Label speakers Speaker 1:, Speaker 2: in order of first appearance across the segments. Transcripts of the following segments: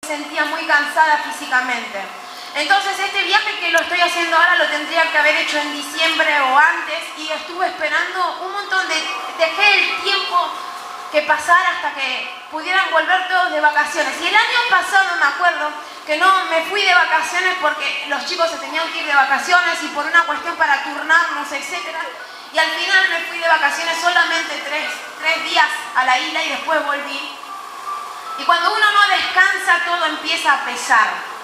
Speaker 1: sentía muy cansada físicamente. Entonces este viaje que lo estoy haciendo ahora lo tendría que haber hecho en diciembre o antes, y estuve esperando un montón dejé el tiempo que pasara hasta que pudieran volver todos de vacaciones. Y el año pasado me acuerdo que no me fui de vacaciones porque los chicos se tenían que ir de vacaciones y por una cuestión para turnarnos, etc. Y al final me fui de vacaciones solamente tres días a la isla y después volví. Y cuando uno no descansa, todo empieza a pesar.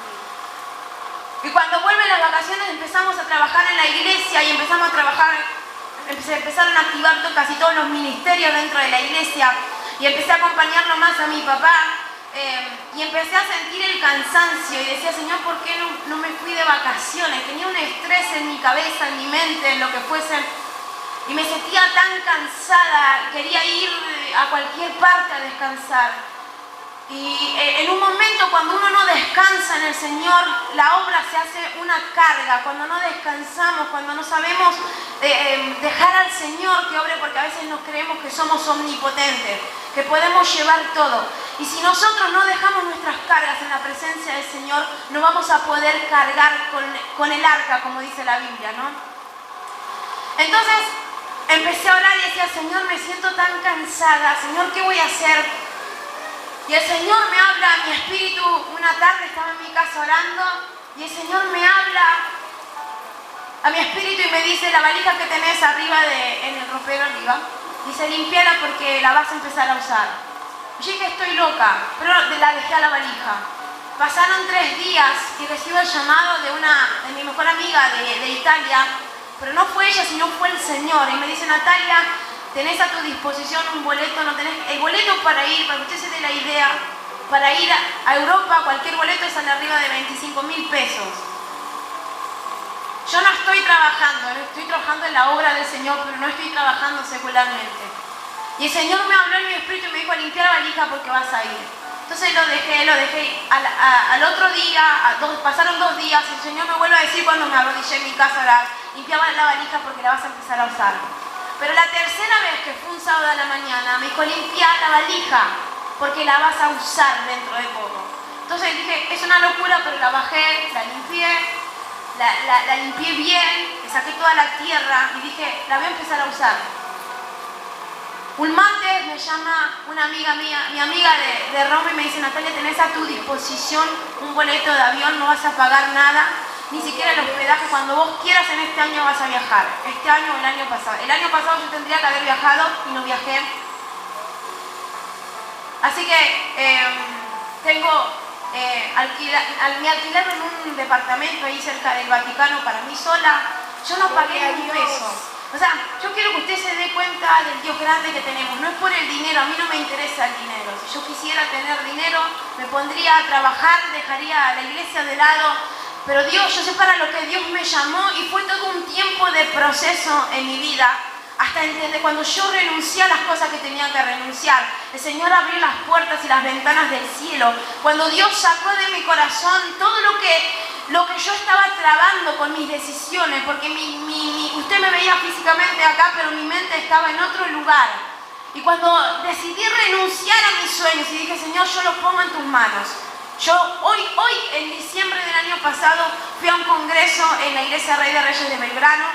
Speaker 1: Y cuando vuelven las vacaciones empezamos a trabajar en la iglesia y empezamos a trabajar, se empezaron a activar casi todos los ministerios dentro de la iglesia y empecé a acompañarlo más a mi papá y empecé a sentir el cansancio y decía, Señor, ¿por qué no me fui de vacaciones? Tenía un estrés en mi cabeza, en mi mente, en lo que fuese, y me sentía tan cansada, quería ir a cualquier parte a descansar. Y en un momento cuando uno no descansa en el Señor, la obra se hace una carga. Cuando no descansamos, cuando no sabemos dejar al Señor que obre, porque a veces nos creemos que somos omnipotentes, que podemos llevar todo. Y si nosotros no dejamos nuestras cargas en la presencia del Señor, no vamos a poder cargar con el arca, como dice la Biblia, ¿no? Entonces empecé a orar y decía, Señor, me siento tan cansada. Señor, ¿qué voy a hacer? Y el Señor me habla a mi espíritu. Una tarde estaba en mi casa orando y el Señor me habla a mi espíritu y me dice, la valija que tenés arriba en el ropero arriba, dice, limpiala porque la vas a empezar a usar. Yo dije, estoy loca, pero la dejé a la valija. Pasaron 3 días y recibo el llamado de mi mejor amiga de Italia, pero no fue ella, sino fue el Señor. Y me dice, Natalia, tenés a tu disposición un boleto, no tenés el boleto para ir, para que usted se dé la idea, para ir a Europa, cualquier boleto sale arriba de 25.000 pesos. Yo no estoy trabajando en la obra del Señor, pero no estoy trabajando secularmente. Y el Señor me habló en mi espíritu y me dijo, limpiar la valija porque vas a ir. Entonces lo dejé. Al otro día, pasaron 2 días, el Señor me vuelve a decir cuando me arrodillé en mi casa a orar, limpiaba la valija porque la vas a empezar a usar. Pero la tercera vez, que fue un sábado a la mañana, me dijo, limpia la valija, porque la vas a usar dentro de poco. Entonces dije, es una locura, pero la bajé, la limpié, la limpié bien, le saqué toda la tierra y dije, la voy a empezar a usar. Un martes me llama una amiga mía, mi amiga de Roma, y me dice, Natalia, tenés a tu disposición un boleto de avión, no vas a pagar nada, ni siquiera el hospedaje, cuando vos quieras en este año vas a viajar. Este año o el año pasado. El año pasado yo tendría que haber viajado y no viajé. Así que me alquilaron un departamento ahí cerca del Vaticano para mí sola. Yo no pagué ni un peso. O sea, yo quiero que usted se dé cuenta del Dios grande que tenemos. No es por el dinero, a mí no me interesa el dinero. Si yo quisiera tener dinero, me pondría a trabajar, dejaría a la iglesia de lado. Pero Dios, yo sé para lo que Dios me llamó, y fue todo un tiempo de proceso en mi vida, hasta entender cuando yo renuncié a las cosas que tenía que renunciar. El Señor abrió las puertas y las ventanas del cielo. Cuando Dios sacó de mi corazón todo lo que yo estaba trabando con mis decisiones, porque usted me veía físicamente acá, pero mi mente estaba en otro lugar. Y cuando decidí renunciar a mis sueños y dije, Señor, yo los pongo en tus manos. Yo hoy, en diciembre del año pasado, fui a un congreso en la Iglesia Rey de Reyes de Belgrano,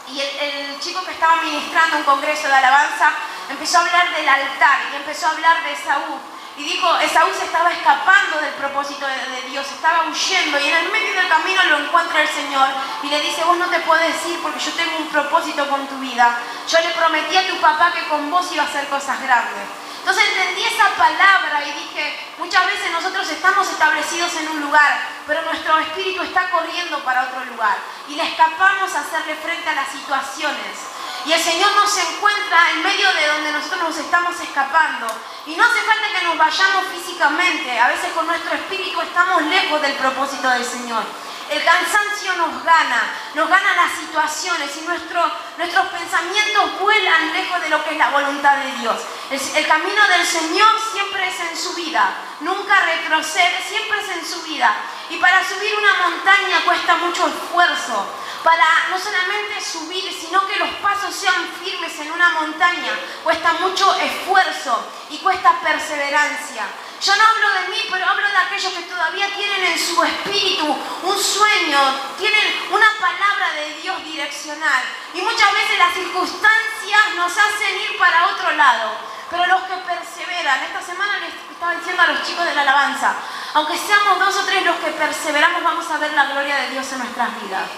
Speaker 1: y el chico que estaba ministrando un congreso de alabanza empezó a hablar del altar y empezó a hablar de Esaú. Y dijo, Esaú se estaba escapando del propósito de Dios, estaba huyendo, y en el medio del camino lo encuentra el Señor y le dice, vos no te puedes ir porque yo tengo un propósito con tu vida. Yo le prometí a tu papá que con vos iba a hacer cosas grandes. Entonces entendí esa palabra y dije, muchas veces nosotros estamos establecidos en un lugar, pero nuestro espíritu está corriendo para otro lugar y le escapamos a hacerle frente a las situaciones. Y el Señor nos encuentra en medio de donde nosotros nos estamos escapando. Y no hace falta que nos vayamos físicamente, a veces con nuestro espíritu estamos lejos del propósito del Señor. El cansancio nos gana las situaciones y nuestros pensamientos vuelan lejos de lo que es la voluntad de Dios. El camino del Señor siempre es en subida, nunca retrocede, siempre es en subida. Y para subir una montaña cuesta mucho esfuerzo. Para no solamente subir, sino que los pasos sean firmes en una montaña, cuesta mucho esfuerzo y cuesta perseverancia. Yo no hablo de mí, pero hablo de aquellos que todavía tienen en su espíritu un sueño, tienen una palabra de Dios direccional. Y muchas veces las circunstancias nos hacen ir para otro lado. Pero los que perseveran, esta semana les estaba diciendo a los chicos de la alabanza, aunque seamos 2 o 3 los que perseveramos, vamos a ver la gloria de Dios en nuestras vidas.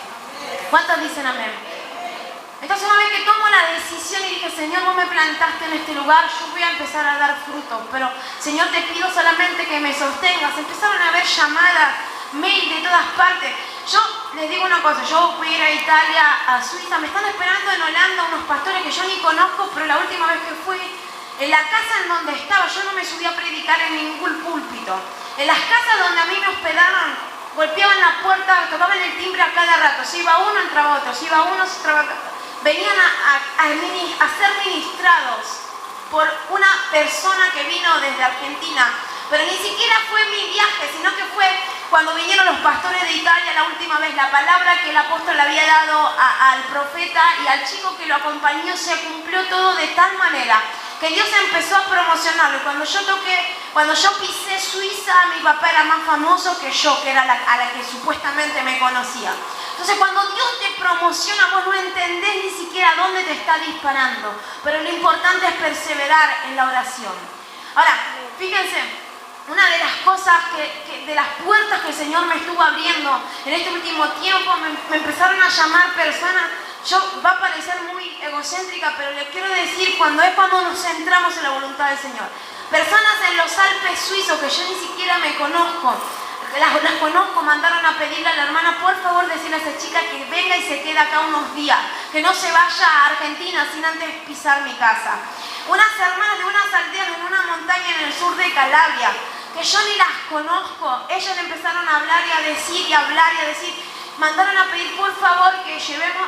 Speaker 1: ¿Cuántos dicen amén? Entonces una vez que tomo la decisión y dije, Señor, vos me plantaste en este lugar, yo voy a empezar a dar frutos, pero Señor, te pido solamente que me sostengas. Empezaron a haber llamadas, mail de todas partes. Yo les digo una cosa, yo voy a ir a Italia, a Suiza, me están esperando en Holanda unos pastores que yo ni conozco, pero la última vez que fui, en la casa en donde estaba, yo no me subí a predicar en ningún púlpito. En las casas donde a mí me hospedaron, golpeaban la puerta, tocaban el timbre a cada rato. Si iba uno, entraba otro. Si iba uno, entraba otro. Venían a ser ministrados por una persona que vino desde Argentina. Pero ni siquiera fue mi viaje, sino que fue cuando vinieron los pastores de Italia la última vez. La palabra que el apóstol le había dado al profeta y al chico que lo acompañó se cumplió todo de tal manera que Dios empezó a promocionarlo. Cuando yo pisé Suiza, mi papá era más famoso que yo, que era a la que supuestamente me conocía. Entonces cuando Dios te promociona, vos no entendés ni siquiera dónde te está disparando, pero lo importante es perseverar en la oración. Ahora, fíjense, una de las cosas de las puertas que el Señor me estuvo abriendo en este último tiempo, me empezaron a llamar personas. Va a parecer muy egocéntrica, pero les quiero decir, cuando nos centramos en la voluntad del Señor. Personas en los Alpes suizos que yo ni siquiera me conozco, las conozco, mandaron a pedirle a la hermana, por favor decirle a esa chica que venga y se quede acá unos días, que no se vaya a Argentina sin antes pisar mi casa. Unas hermanas de unas aldeas en una montaña en el sur de Calabria, que yo ni las conozco, ellas empezaron a hablar y a decir y a hablar y a decir. Mandaron a pedir por favor que llevemos,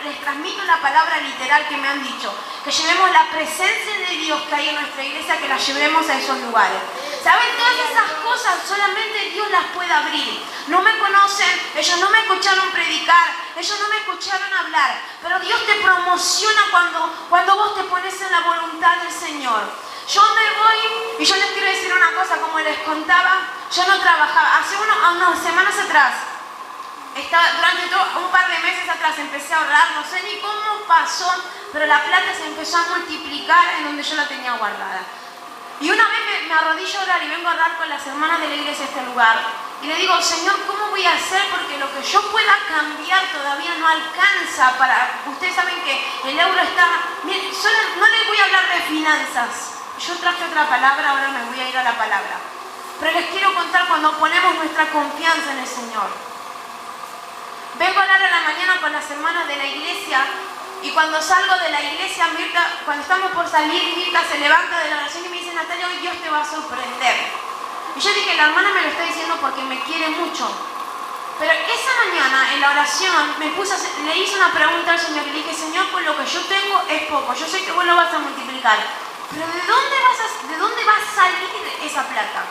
Speaker 1: les transmito la palabra literal que me han dicho, que llevemos la presencia de Dios que hay en nuestra iglesia, que la llevemos a esos lugares. ¿Saben? Todas esas cosas solamente Dios las puede abrir. No me conocen, ellos no me escucharon predicar, ellos no me escucharon hablar, pero Dios te promociona cuando vos te pones en la voluntad del Señor. Yo me voy, y yo les quiero decir una cosa, como les contaba, yo no trabajaba, hace unas semanas atrás, durante un par de meses atrás empecé a ahorrar, no sé ni cómo pasó, pero la plata se empezó a multiplicar en donde yo la tenía guardada. Y una vez me arrodillo a orar y vengo a orar con las hermanas de la iglesia a este lugar. Y le digo, Señor, ¿cómo voy a hacer? Porque lo que yo pueda cambiar todavía no alcanza para... Ustedes saben que el euro está... Miren, no les voy a hablar de finanzas. Yo traje otra palabra, ahora me voy a ir a la palabra. Pero les quiero contar cuando ponemos nuestra confianza en el Señor. Vengo a orar a la mañana con las hermanas de la iglesia y cuando salgo de la iglesia, cuando estamos por salir, Mirta se levanta de la oración y me dice, Natalia, hoy Dios te va a sorprender. Y yo dije, la hermana me lo está diciendo porque me quiere mucho. Pero esa mañana en la oración le hice una pregunta al Señor y le dije, Señor, con lo que yo tengo es poco, yo sé que vos lo vas a multiplicar, pero ¿de dónde va a salir esa plata?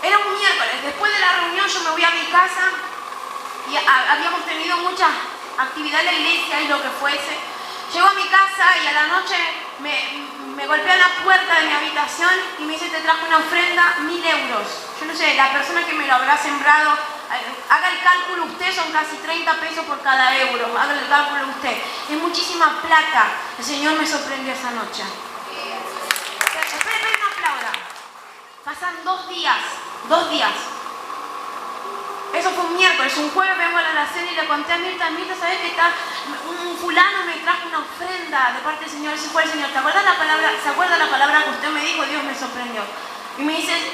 Speaker 1: Era un miércoles, después de la reunión yo me voy a mi casa y habíamos tenido mucha actividad en la iglesia y lo que fuese. Llego a mi casa y a la noche me golpea la puerta de mi habitación y me dice, te trajo una ofrenda, 1.000 euros. Yo no sé, la persona que me lo habrá sembrado, haga el cálculo usted, son casi 30 pesos por cada euro, haga el cálculo usted. Es muchísima plata. El Señor me sorprendió esa noche. Esperen, no aplaudan. Pasan 2 días. Eso fue un miércoles, un jueves vengo a la oración y le conté a Mirta, ¿sabes que un fulano me trajo una ofrenda de parte del Señor? Ese fue el Señor. ¿Se acuerda la palabra que usted me dijo? Dios me sorprendió. Y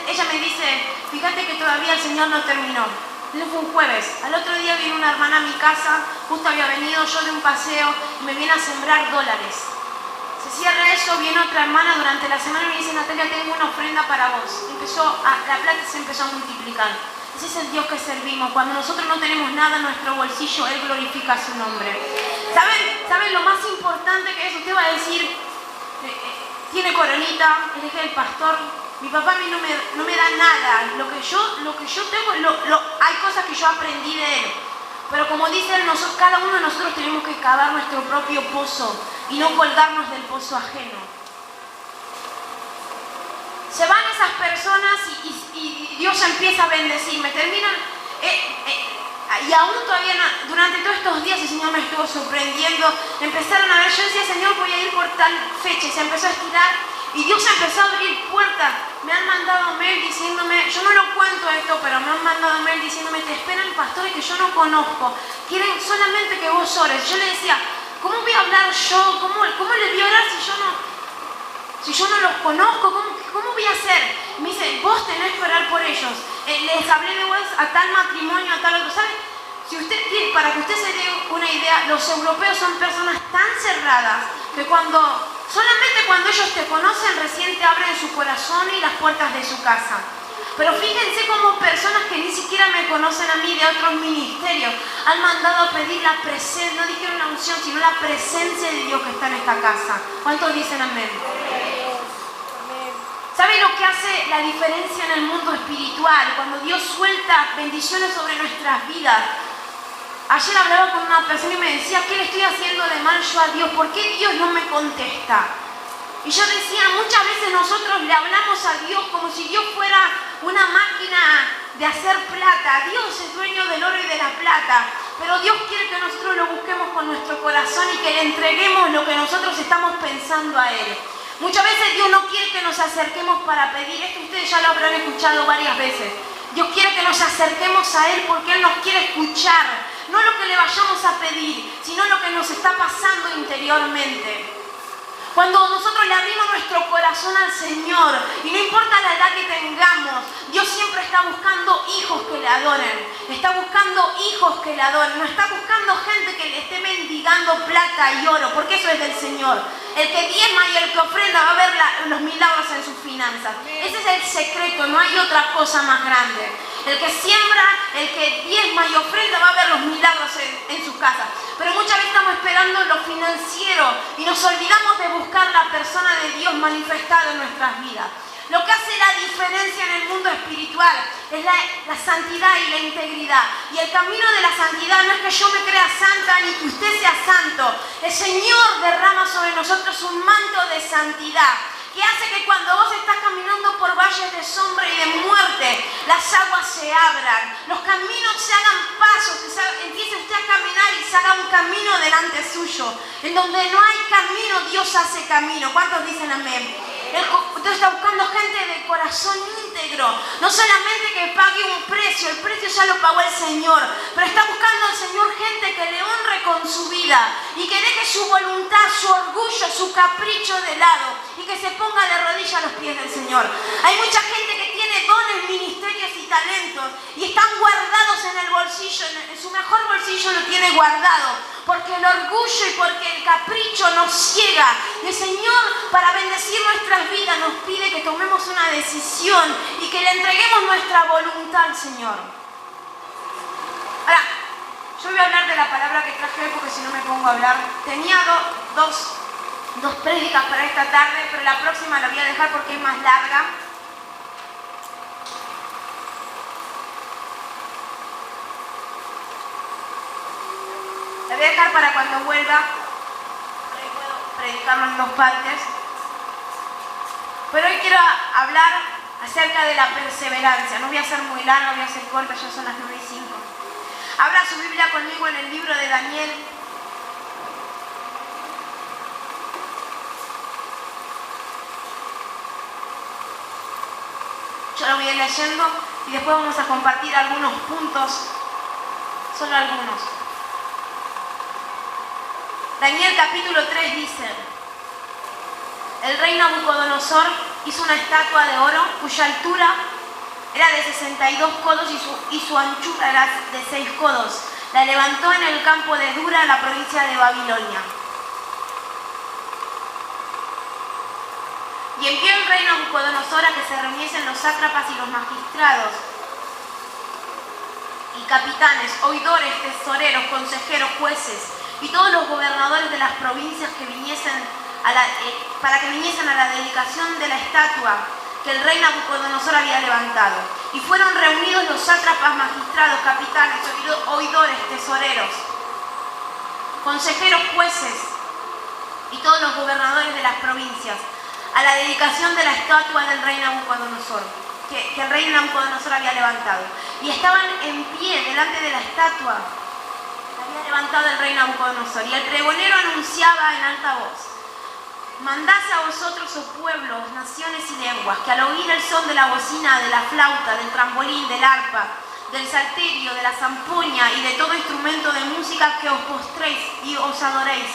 Speaker 1: ella me dice, fíjate que todavía el Señor no terminó. Eso fue un jueves. Al otro día viene una hermana a mi casa, justo había venido yo de un paseo y me viene a sembrar dólares. Se cierra eso, viene otra hermana durante la semana y me dice, Natalia, tengo una ofrenda para vos. La plata se empezó a multiplicar. Ese es el Dios que servimos. Cuando nosotros no tenemos nada en nuestro bolsillo, Él glorifica su nombre. ¿Saben lo más importante que es? Usted va a decir, tiene coronita, él es el pastor. Mi papá a mí no me da nada. Lo que yo tengo, hay cosas que yo aprendí de Él. Pero como dice Él, cada uno de nosotros tenemos que cavar nuestro propio pozo y no colgarnos del pozo ajeno. Se van esas personas y Dios empieza a bendecirme. Terminan, y aún todavía durante todos estos días el Señor me estuvo sorprendiendo. Empezaron a ver, yo decía, Señor, voy a ir por tal fecha, y se empezó a estirar y Dios empezó a abrir puertas. Me han mandado mail diciéndome, yo no lo cuento esto, pero me han mandado mail diciéndome, te esperan pastores que yo no conozco, quieren solamente que vos ores. Yo le decía, ¿cómo voy a hablar yo? ¿Cómo les voy a hablar si yo no los conozco? ¿Cómo voy a hacer? Me dice, vos tenés que orar por ellos. Les hablé de vos a tal matrimonio, a tal otro. ¿Sabe? Si usted quiere, para que usted se dé una idea, los europeos son personas tan cerradas que solamente cuando ellos te conocen recién te abren su corazón y las puertas de su casa. Pero fíjense cómo personas que ni siquiera me conocen a mí de otros ministerios han mandado a pedir la presencia, no dijeron la unción, sino la presencia de Dios que está en esta casa. ¿Cuántos dicen amén? ¿Sabe lo que hace la diferencia en el mundo espiritual? Cuando Dios suelta bendiciones sobre nuestras vidas. Ayer hablaba con una persona y me decía, ¿qué le estoy haciendo de mal yo a Dios? ¿Por qué Dios no me contesta? Y yo decía, muchas veces nosotros le hablamos a Dios como si Dios fuera una máquina de hacer plata. Dios es dueño del oro y de la plata, pero Dios quiere que nosotros lo busquemos con nuestro corazón y que le entreguemos lo que nosotros estamos pensando a Él. Muchas veces Dios no quiere que nos acerquemos para pedir. Esto ustedes ya lo habrán escuchado varias veces. Dios quiere que nos acerquemos a Él porque Él nos quiere escuchar. No lo que le vayamos a pedir, sino lo que nos está pasando interiormente. Cuando nosotros le abrimos nuestro corazón al Señor, y no importa la edad que tengamos, Dios siempre está buscando hijos que le adoren. Está buscando hijos que le adoren. No está buscando gente que le esté mendigando plata y oro, porque eso es del Señor. El que diezma y el que ofrenda va a ver los milagros en sus finanzas. Ese es el secreto, no hay otra cosa más grande. El que siembra, el que diezma y ofrenda va a ver los milagros en sus casas. Pero muchas veces estamos esperando lo financiero y nos olvidamos de buscar la persona de Dios manifestada en nuestras vidas. Lo que hace la diferencia en el mundo espiritual es la santidad y la integridad. Y el camino de la santidad no es que yo me crea santa ni que usted sea santo. El Señor derrama sobre nosotros un manto de santidad que hace que cuando vos estás caminando por valles de sombra y de muerte, las aguas se abran, los caminos se hagan pasos, que empiece usted a caminar y se haga un camino delante suyo. En donde no hay camino, Dios hace camino. ¿Cuántos dicen amén? Dios está buscando gente de corazón íntegro, no solamente que pague un precio, el precio ya lo pagó el Señor, pero está buscando al Señor gente que le honre con su vida y que deje su voluntad, su orgullo, su capricho de lado y que se ponga de rodillas a los pies del Señor. Hay mucha gente que tiene dones, ministerios y talentos y están guardados en el bolsillo, en su mejor bolsillo lo tiene guardado, porque el orgullo y porque el capricho nos ciega. Y el Señor, para bendecir nuestras vidas, nos pide que tomemos una decisión y que le entreguemos nuestra voluntad al Señor. Ahora, yo voy a hablar de la palabra que traje hoy porque si no me pongo a hablar. Tenía dos prédicas para esta tarde, pero la próxima la voy a dejar porque es más larga. La voy a dejar para cuando vuelva. Ahí puedo predicarlo en dos partes. Pero hoy quiero hablar acerca de la perseverancia. No voy a ser muy larga, voy a ser corta, ya son las 9:05. Abra su Biblia conmigo en el libro de Daniel. Yo lo voy a ir leyendo y después vamos a compartir algunos puntos, solo algunos. Daniel capítulo 3 dice: el rey Nabucodonosor hizo una estatua de oro cuya altura era de 62 codos y su anchura era de 6 codos. La levantó en el campo de Dura, en la provincia de Babilonia. Y envió el rey Nabucodonosor a que se reuniesen los sátrapas y los magistrados y capitanes, oidores, tesoreros, consejeros, jueces y todos los gobernadores de las provincias que viniesen para que viniesen a la dedicación de la estatua que el rey Nabucodonosor había levantado. Y fueron reunidos los sátrapas, magistrados, capitanes, oidores, tesoreros, consejeros, jueces y todos los gobernadores de las provincias. a la dedicación de la estatua del rey Nabucodonosor, que el rey Nabucodonosor había levantado. Y estaban en pie delante de la estatua que había levantado el rey Nabucodonosor. Y el pregonero anunciaba en alta voz: mandad a vosotros, oh pueblos, naciones y lenguas, que al oír el son de la bocina, de la flauta, del trambolín, del arpa, del salterio, de la zampoña y de todo instrumento de música, que os postréis y os adoréis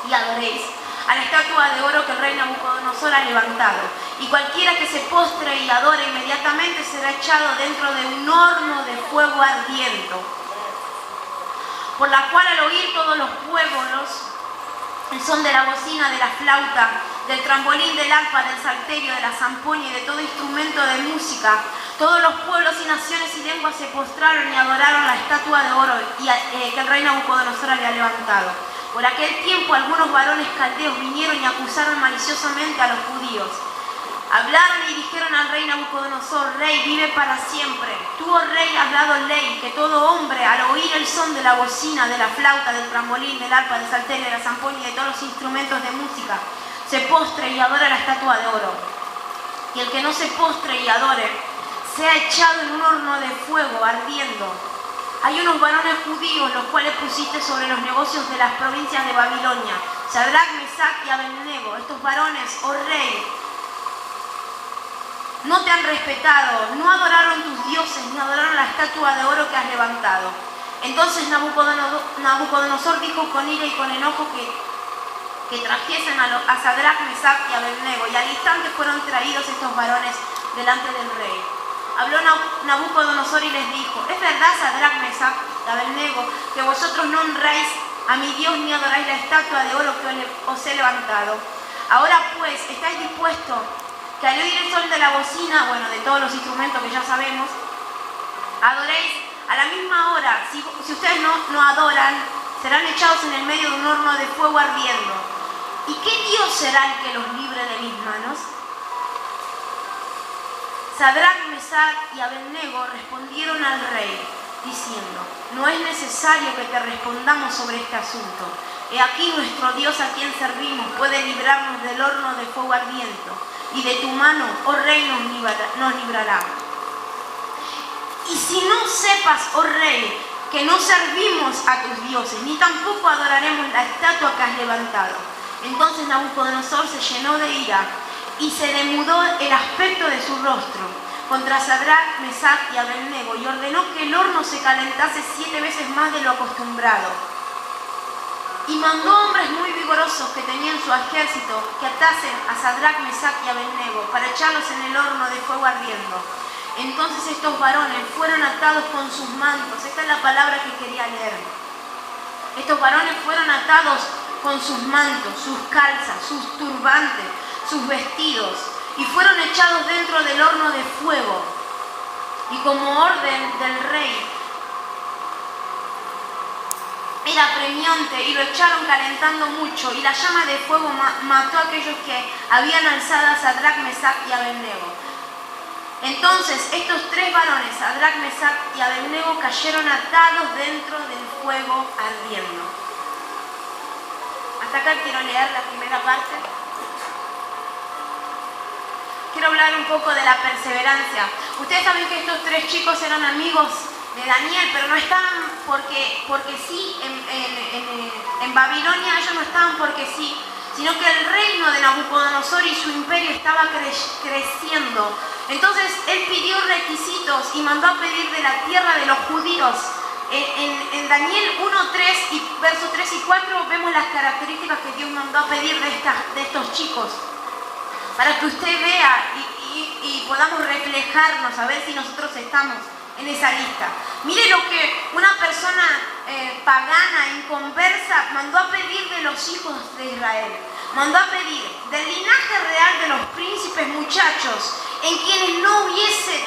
Speaker 1: y adoréis a la estatua de oro que el rey Nabucodonosor ha levantado. Y cualquiera que se postre y adore inmediatamente será echado dentro de un horno de fuego ardiente, por la cual al oír todos los pueblos el son de la bocina, de la flauta, del trambolín, del arpa, del salterio, de la zampoña y de todo instrumento de música, todos los pueblos y naciones y lenguas se postraron y adoraron la estatua de oro que el rey Nabucodonosor había levantado. Por aquel tiempo algunos varones caldeos vinieron y acusaron maliciosamente a los judíos. Hablaron y dijeron al rey Nabucodonosor: Rey, vive para siempre. Tú, oh rey, has dado ley que todo hombre, al oír el son de la bocina, de la flauta, del trambolín, del arpa, del salterio, de la zampoña y de todos los instrumentos de música, se postre y adore la estatua de oro. Y el que no se postre y adore, sea echado en un horno de fuego ardiendo. Hay unos varones judíos, los cuales pusiste sobre los negocios de las provincias de Babilonia, Sadrach, Mesach y Abednego. Estos varones, oh rey, no te han respetado, no adoraron tus dioses, ni adoraron la estatua de oro que has levantado. Entonces Nabucodonosor dijo con ira y con enojo que trajesen a Sadrach, Mesach y Abednego, y al instante fueron traídos estos varones delante del rey. Habló Nabucodonosor y les dijo: ¿es verdad, Sadrach, Mesach y Abednego, que vosotros no honráis a mi Dios ni adoráis la estatua de oro que os he levantado? Ahora pues, ¿estáis dispuestos que al oír el son de la bocina, bueno, de todos los instrumentos que ya sabemos, adoréis a la misma hora? Si ustedes no adoran, serán echados en el medio de un horno de fuego ardiendo. ¿Y qué Dios será el que los libre de mis manos? Sadrach, Mesach y Abednego respondieron al rey, diciendo: no es necesario que te respondamos sobre este asunto. He aquí nuestro Dios, a quien servimos, puede librarnos del horno de fuego ardiente, y de tu mano, oh rey, nos librará. Y si no sepas, oh rey, que no servimos a tus dioses, ni tampoco adoraremos la estatua que has levantado. Entonces Nabucodonosor se llenó de ira y se demudó el aspecto de su rostro contra Sadrach, Mesach y Abednego, y ordenó que el horno se calentase 7 veces más de lo acostumbrado. Y mandó hombres muy vigorosos que tenían su ejército que atasen a Sadrach, Mesach y Abednego para echarlos en el horno de fuego ardiendo. Entonces estos varones fueron atados con sus mantos. Esta es la palabra que quería leer. Estos varones fueron atados con sus mantos, sus calzas, sus turbantes, sus vestidos, y fueron echados dentro del horno de fuego. Y como orden del rey era apremiante, y lo echaron calentando mucho, y la llama de fuego mató a aquellos que habían alzado a Sadrach, Mesach y Abednego. Entonces estos 3 varones, Sadrach, Mesach y Abednego, cayeron atados dentro del fuego ardiendo. Hasta acá quiero leer la primera parte. Quiero hablar un poco de la perseverancia. Ustedes saben que estos 3 chicos eran amigos de Daniel, pero no estaban porque sí, en Babilonia ellos no estaban porque sí, sino que el reino de Nabucodonosor y su imperio estaba creciendo. Entonces él pidió requisitos y mandó a pedir de la tierra de los judíos. En Daniel 1:3 y versos 3 y 4 vemos las características que Dios mandó a pedir de estos chicos, para que usted vea y podamos reflejarnos, a ver si nosotros estamos en esa lista. Mire lo que una persona pagana, inconversa, mandó a pedir de los hijos de Israel. Mandó a pedir del linaje real de los príncipes muchachos, en quienes no hubiese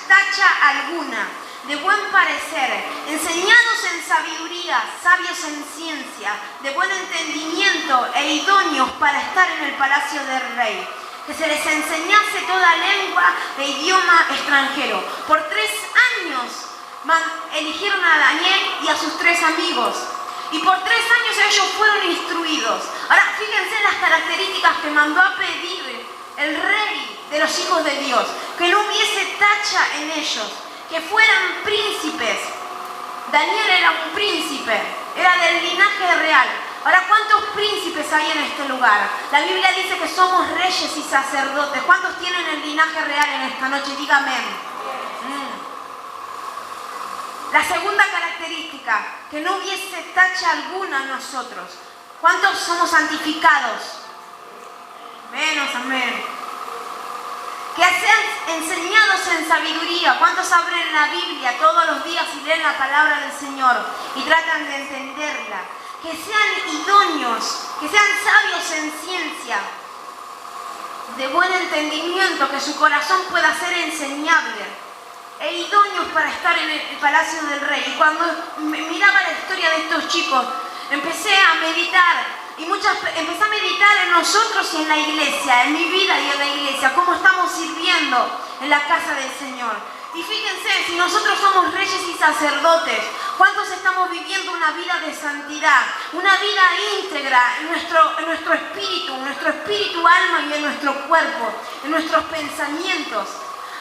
Speaker 1: tacha alguna, de buen parecer, enseñados en sabiduría, sabios en ciencia, de buen entendimiento e idóneos para estar en el palacio del rey. Que se les enseñase toda lengua e idioma extranjero. Por 3 años eligieron a Daniel y a sus 3 amigos. Y por 3 años ellos fueron instruidos. Ahora, fíjense en las características que mandó a pedir el rey de los hijos de Dios. Que no hubiese tacha en ellos, que fueran príncipes. Daniel era un príncipe, era del linaje real. Ahora, ¿cuántos príncipes hay en este lugar? La Biblia dice que somos reyes y sacerdotes. ¿Cuántos tienen el linaje real en esta noche? Dígame. La segunda característica, que no hubiese tacha alguna en nosotros. ¿Cuántos somos santificados? Menos, amén. Que sean enseñados en sabiduría. ¿Cuántos abren la Biblia todos los días y leen la palabra del Señor y tratan de entenderla? Que sean idóneos, que sean sabios en ciencia, de buen entendimiento, que su corazón pueda ser enseñable, e idóneos para estar en el palacio del rey. Y cuando miraba la historia de estos chicos, empecé a meditar. Empecé a meditar en nosotros y en la iglesia, en mi vida y en la iglesia, cómo estamos sirviendo en la casa del Señor. Y fíjense, si nosotros somos reyes y sacerdotes, ¿cuántos estamos viviendo una vida de santidad? Una vida íntegra en nuestro espíritu, alma y en nuestro cuerpo, en nuestros pensamientos.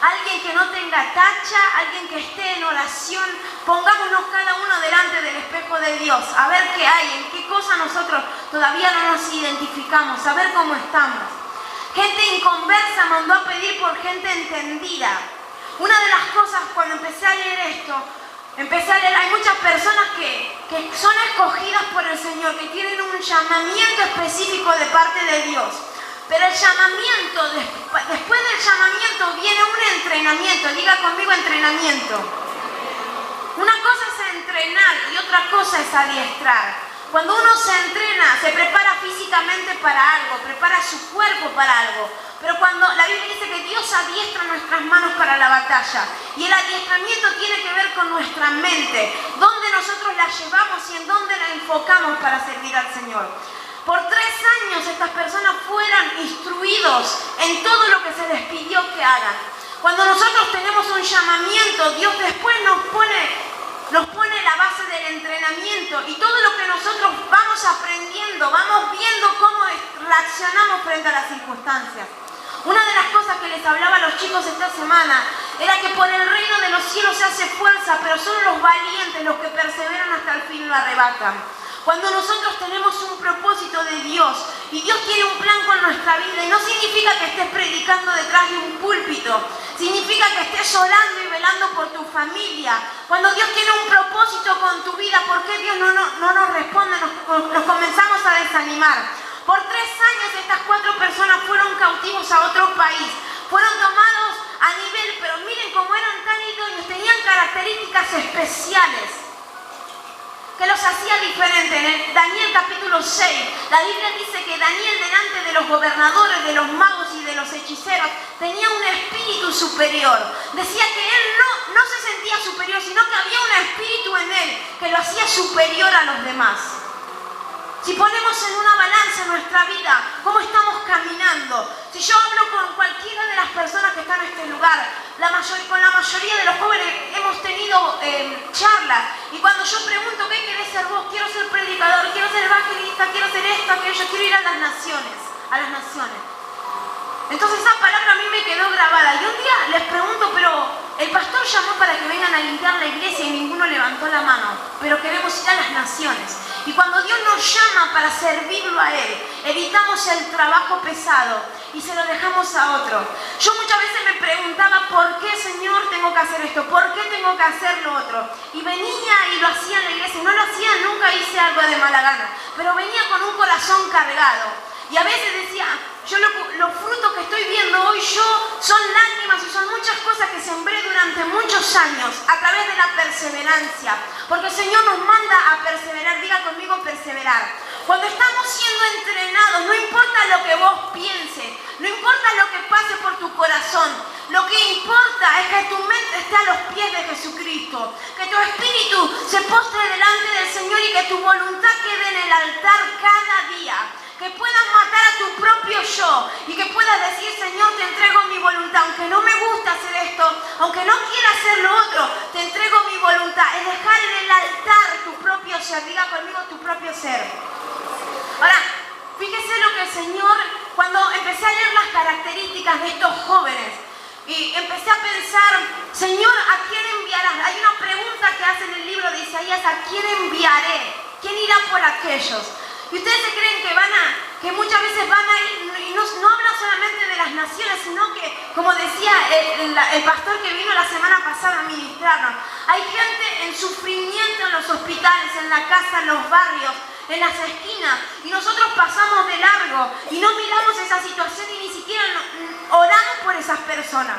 Speaker 1: Alguien que no tenga tacha, alguien que esté en oración. Pongámonos cada uno delante del espejo de Dios, a ver qué hay, en qué cosa nosotros todavía no nos identificamos, a ver cómo estamos. Gente inconversa mandó a pedir por gente entendida. Una de las cosas cuando empecé a leer esto, hay muchas personas que son escogidas por el Señor, que tienen un llamamiento específico de parte de Dios. Pero el llamamiento, después del llamamiento viene un entrenamiento. Diga conmigo, entrenamiento. Una cosa es entrenar y otra cosa es adiestrar. Cuando uno se entrena, se prepara físicamente para algo, prepara su cuerpo para algo. Pero cuando la Biblia dice que Dios adiestra nuestras manos para la batalla, y el adiestramiento tiene que ver con nuestra mente, dónde nosotros la llevamos y en dónde la enfocamos para servir al Señor. Por 3 años estas personas fueran instruidos en todo lo que se les pidió que hagan. Cuando nosotros tenemos un llamamiento, Dios después nos pone la base del entrenamiento, y todo lo que nosotros vamos aprendiendo, vamos viendo cómo reaccionamos frente a las circunstancias. Una de las cosas que les hablaba a los chicos esta semana era que por el reino de los cielos se hace fuerza, pero son los valientes los que perseveran hasta el fin y lo arrebatan. Cuando nosotros tenemos un propósito de Dios y Dios tiene un plan con nuestra vida, y no significa que estés predicando detrás de un púlpito, significa que estés orando y velando por tu familia. Cuando Dios tiene un propósito con tu vida, ¿por qué Dios no nos responde? Nos comenzamos a desanimar. Por 3 años estas 4 personas fueron cautivos a otro país, fueron tomados a nivel, pero miren cómo eran tan idóneos, tenían características especiales que los hacía diferentes. En Daniel capítulo 6, la Biblia dice que Daniel, delante de los gobernadores, de los magos y de los hechiceros, tenía un espíritu superior. Decía que él no se sentía superior, sino que había un espíritu en él que lo hacía superior a los demás. Si ponemos en una balanza nuestra vida, ¿cómo estamos caminando? Si yo hablo con cualquiera de las personas que están en este lugar, con la mayoría de los jóvenes hemos tenido charlas, y cuando yo pregunto ¿qué querés ser vos? Quiero ser predicador, quiero ser evangelista, quiero ser esto, aquello, quiero ir a las naciones. Entonces esa palabra a mí me quedó grabada, y un día les pregunto, pero el pastor llamó para que vengan a limpiar la iglesia y ninguno levantó la mano, pero queremos ir a las naciones. Y cuando Dios nos llama para servirlo a Él, evitamos el trabajo pesado y se lo dejamos a otro. Yo muchas veces me preguntaba, ¿por qué, Señor, tengo que hacer esto? ¿Por qué tengo que hacer lo otro? Y venía y lo hacía en la iglesia. No lo hacía, nunca hice algo de mala gana, pero venía con un corazón cargado. Y a veces decía, los frutos que estoy viendo hoy son lágrimas, y son muchas cosas que sembré durante muchos años a través de la perseverancia. Porque el Señor nos manda a perseverar. Diga conmigo, perseverar. Cuando estamos siendo entrenados, no importa lo que vos pienses, no importa lo que pase por tu corazón, lo que importa es que tu mente esté a los pies de Jesucristo, que tu espíritu se postre delante del Señor y que tu voluntad quede en el altar cada día. Que puedas matar a tu propio yo y que puedas decir, Señor, te entrego mi voluntad, aunque no me gusta hacer esto, aunque no quiera hacer lo otro, te entrego mi voluntad. Es dejar en el altar tu propio ser. Diga conmigo, tu propio ser. Ahora, fíjese lo que el Señor, cuando empecé a leer las características de estos jóvenes, y empecé a pensar, Señor, ¿a quién enviarás? Hay una pregunta que hace en el libro de Isaías, ¿a quién enviaré? ¿Quién irá por aquellos? Y ustedes se creen que muchas veces van a ir, y no hablan solamente de las naciones, sino que, como decía el pastor que vino la semana pasada a ministrarnos, hay gente en sufrimiento en los hospitales, en la casa, en los barrios, en las esquinas, y nosotros pasamos de largo y no miramos esa situación y ni siquiera oramos por esas personas.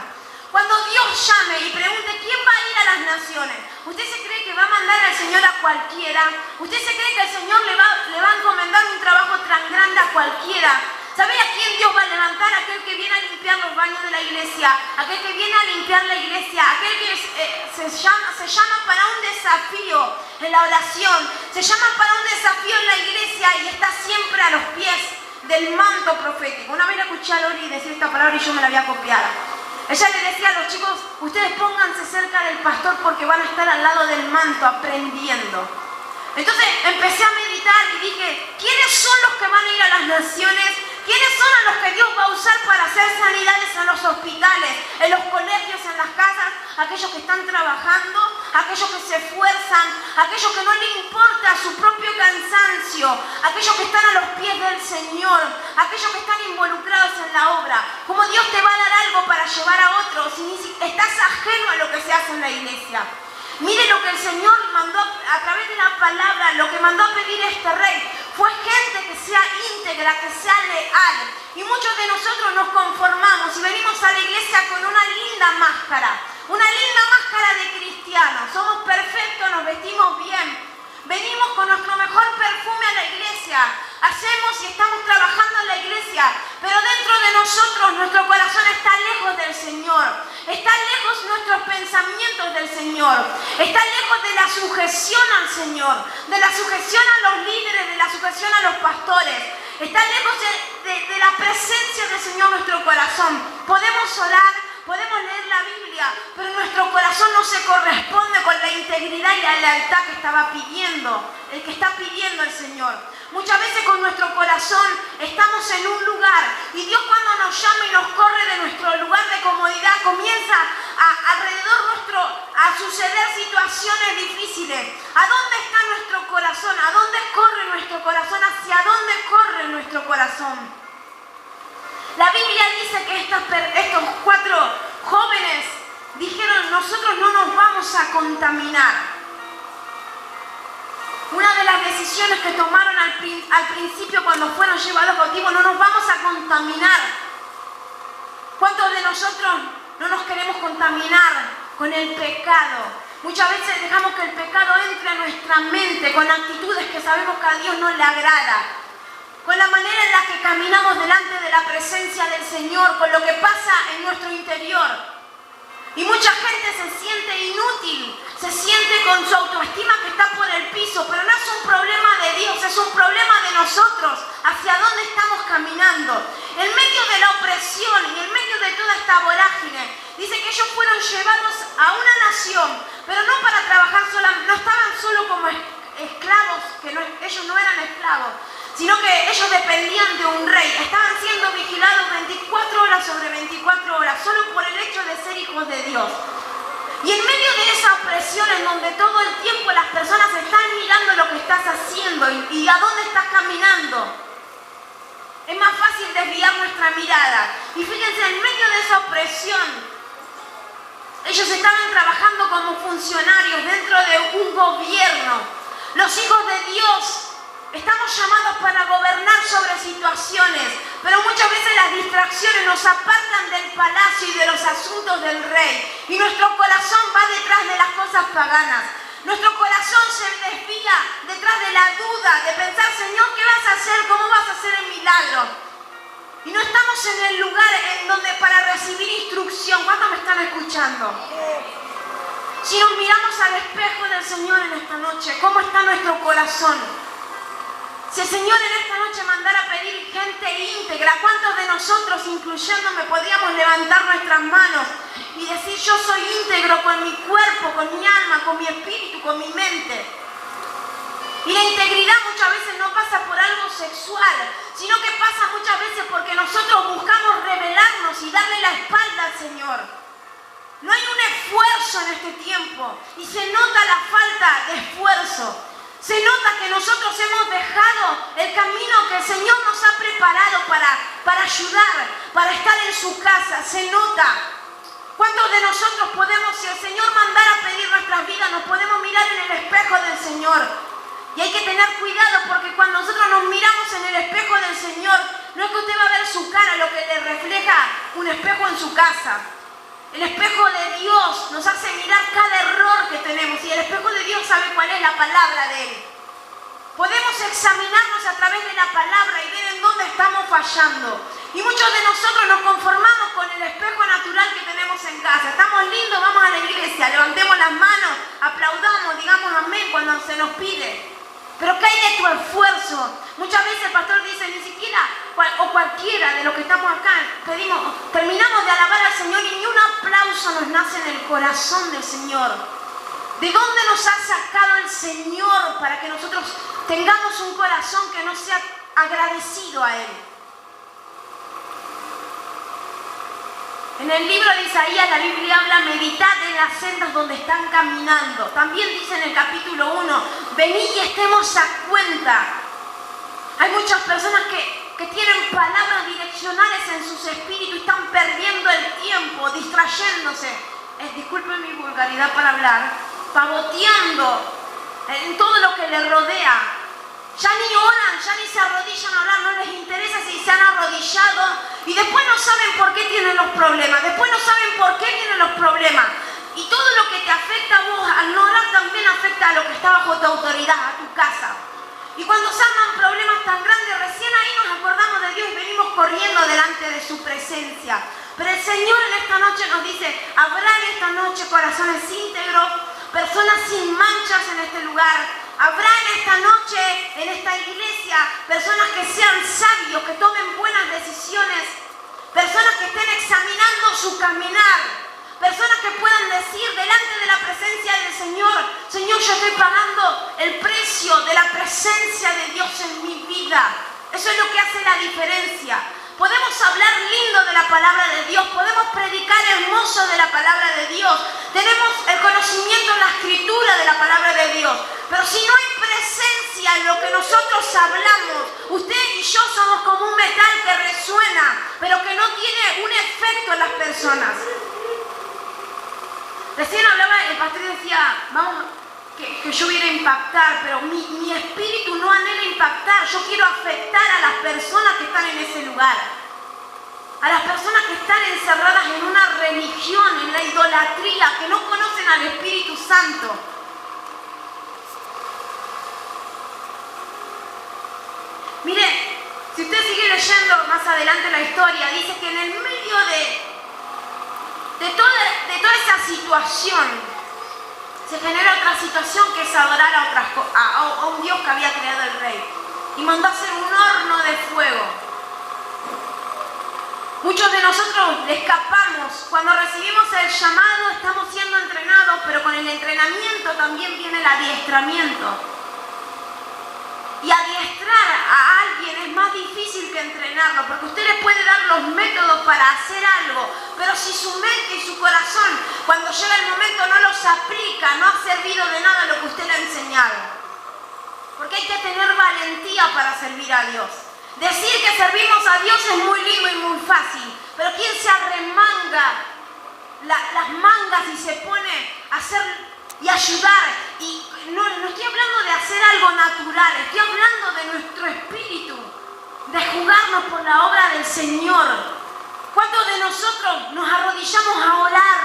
Speaker 1: Cuando Dios llame y pregunte quién va a ir a las naciones, ¿usted se cree que va a mandar al Señor a cualquiera? ¿Usted se cree que el Señor le va a encomendar un trabajo tan grande a cualquiera? ¿Sabe a quién Dios va a levantar? Aquel que viene a limpiar los baños de la iglesia, aquel que viene a limpiar la iglesia, aquel que se llama para un desafío en la oración, se llama para un desafío en la iglesia y está siempre a los pies del manto profético. Una vez la escuché a Lori decir esta palabra y yo me la había copiado. Ella le decía a los chicos, ustedes pónganse cerca del pastor porque van a estar al lado del manto aprendiendo. Entonces empecé a meditar y dije, ¿quiénes son los que van a ir a las naciones? ¿Quiénes son a los que Dios va a usar para hacer sanidades en los hospitales, en los colegios, en las casas? Aquellos que están trabajando, aquellos que se esfuerzan, aquellos que no les importa su propio cansancio, aquellos que están a los pies del Señor, aquellos que están involucrados en la obra. Como Dios te va a dar algo para llevar a otros si estás ajeno a lo que se hace en la iglesia. Mire lo que el Señor mandó a través de la palabra, lo que mandó a pedir este rey. Fue gente que sea íntegra, que sea leal. Y muchos de nosotros nos conformamos y venimos a la iglesia con una linda máscara de cristianos. Somos perfectos, nos vestimos bien. Venimos con nuestro mejor perfume a la iglesia. Hacemos y estamos trabajando en la iglesia. Pero dentro de nosotros nuestro corazón está lejos del Señor. Están lejos nuestros pensamientos del Señor. Están lejos de la sujeción al Señor. De la sujeción a los líderes, de la sujeción a los pastores. Están lejos de la presencia del Señor en nuestro corazón. Podemos orar, podemos leer la Biblia, pero nuestro corazón no se corresponde con la integridad y la lealtad que estaba pidiendo, el que está pidiendo el Señor. Muchas veces con nuestro corazón estamos en un lugar y Dios cuando nos llama y nos corre de nuestro lugar de comodidad comienza alrededor nuestro a suceder situaciones difíciles. ¿A dónde está nuestro corazón? ¿A dónde corre nuestro corazón? ¿Hacia dónde corre nuestro corazón? La Biblia dice que estos 4 jóvenes dijeron, nosotros no nos vamos a contaminar. Una de las decisiones que tomaron al principio cuando fueron llevados cautivos, no nos vamos a contaminar. ¿Cuántos de nosotros no nos queremos contaminar con el pecado? Muchas veces dejamos que el pecado entre a nuestra mente con actitudes que sabemos que a Dios no le agrada. Con la manera en la que caminamos delante de la presencia del Señor, con lo que pasa en nuestro interior. Y mucha gente se siente inútil, se siente con su autoestima que está por el piso, pero no es un problema de Dios, es un problema de nosotros, hacia dónde estamos caminando. En medio de la opresión y en medio de toda esta vorágine, dice que ellos fueron llevados a una nación, pero no para trabajar solamente, no estaban solo como esclavos, ellos no eran esclavos, sino que ellos dependían de un rey, estaban siendo vigilados 24 horas sobre 24 horas, solo por el hecho de ser hijos de Dios. Y en medio de esa opresión en donde todo el tiempo las personas están mirando lo que estás haciendo y a dónde estás caminando, es más fácil desviar nuestra mirada. Y fíjense, en medio de esa opresión, ellos estaban trabajando como funcionarios dentro de un gobierno. Los hijos de Dios estamos llamados para gobernar sobre situaciones, pero muchas veces las distracciones nos apartan del palacio y de los asuntos del rey. Y nuestro corazón va detrás de las cosas paganas. Nuestro corazón se desvía detrás de la duda, de pensar, Señor, ¿qué vas a hacer? ¿Cómo vas a hacer el milagro? Y no estamos en el lugar en donde para recibir instrucción. ¿Cuántos me están escuchando? Si nos miramos al espejo del Señor en esta noche, ¿cómo está nuestro corazón? Si el Señor en esta noche mandara a pedir gente íntegra, ¿cuántos de nosotros, incluyéndome, podríamos levantar nuestras manos y decir, yo soy íntegro con mi cuerpo, con mi alma, con mi espíritu, con mi mente? Y la integridad muchas veces no pasa por algo sexual, sino que pasa muchas veces porque nosotros buscamos rebelarnos y darle la espalda al Señor. No hay un esfuerzo en este tiempo y se nota la falta de esfuerzo. Se nota que nosotros hemos dejado el camino que el Señor nos ha preparado para ayudar, para estar en su casa. Se nota. ¿Cuántos de nosotros podemos, si el Señor mandara a pedir nuestras vidas, nos podemos mirar en el espejo del Señor? Y hay que tener cuidado porque cuando nosotros nos miramos en el espejo del Señor, no es que usted va a ver su cara, lo que le refleja un espejo en su casa. El espejo de Dios nos hace mirar cada error que tenemos y el espejo de Dios sabe cuál es la palabra de Él. Podemos examinarnos a través de la palabra y ver en dónde estamos fallando. Y muchos de nosotros nos conformamos con el espejo natural que tenemos en casa. Estamos lindos, vamos a la iglesia, levantemos las manos, aplaudamos, digamos amén cuando se nos pide. Pero ¿qué hay de tu esfuerzo? Muchas veces el pastor dice, ni siquiera, o cualquiera de los que estamos acá, terminamos de alabar al Señor y ni un aplauso nos nace en el corazón del Señor. ¿De dónde nos ha sacado el Señor para que nosotros tengamos un corazón que no sea agradecido a Él? En el libro de Isaías la Biblia habla, meditad en las sendas donde están caminando. También dice en el capítulo 1, venid y estemos a cuenta. Hay muchas personas que tienen palabras direccionales en sus espíritus y están perdiendo el tiempo, distrayéndose. Disculpen mi vulgaridad para hablar, pavoteando en todo lo que les rodea. Ya ni oran, ya ni se arrodillan a orar, no les interesa si se han arrodillado y después no saben por qué tienen los problemas, después no saben por qué tienen los problemas. Y todo lo que te afecta a vos al no orar también afecta a lo que está bajo tu autoridad, a tu casa. Y cuando se arman problemas tan grandes, recién ahí nos acordamos de Dios y venimos corriendo delante de su presencia. Pero el Señor en esta noche nos dice, habrá en esta noche corazones íntegros, personas sin manchas en este lugar. Habrá en esta noche, en esta iglesia, personas que sean sabios, que tomen buenas decisiones, personas que estén examinando su caminar, personas que puedan decir delante de la presencia del Señor, Señor, yo estoy pagando el precio de la presencia de Dios en mi vida. Eso es lo que hace la diferencia. Podemos hablar lindo de la palabra de Dios, podemos predicar hermoso de la palabra de Dios, tenemos el conocimiento en la escritura de la palabra de Dios, pero si no hay presencia en lo que nosotros hablamos, usted y yo somos como un metal que resuena, pero que no tiene un efecto en las personas. Recién hablaba, el pastor decía, vamos, que yo viera a impactar, pero mi espíritu no anhela impactar, yo quiero afectar a las personas que están en ese lugar, a las personas que están encerradas en una religión, en la idolatría, que no conocen al Espíritu Santo. Mire, si usted sigue leyendo más adelante la historia, dice que en el medio de toda esa situación, se genera otra situación que es adorar a un Dios que había creado el rey. Y mandó a hacer un horno de fuego. Muchos de nosotros le escapamos. Cuando recibimos el llamado estamos siendo entrenados, pero con el entrenamiento también viene el adiestramiento. Y adiestrar a alguien es más difícil que entrenarlo, porque usted le puede dar los métodos para hacer algo, pero si su mente y su corazón, cuando llega el momento, no los aplica, no ha servido de nada lo que usted le ha enseñado. Porque hay que tener valentía para servir a Dios. Decir que servimos a Dios es muy lindo y muy fácil, pero ¿quién se arremanga las mangas y se pone a hacer y ayudar? Y no estoy hablando de hacer algo natural, estoy hablando de nuestro espíritu, de jugarnos por la obra del Señor. ¿Cuántos de nosotros nos arrodillamos a orar,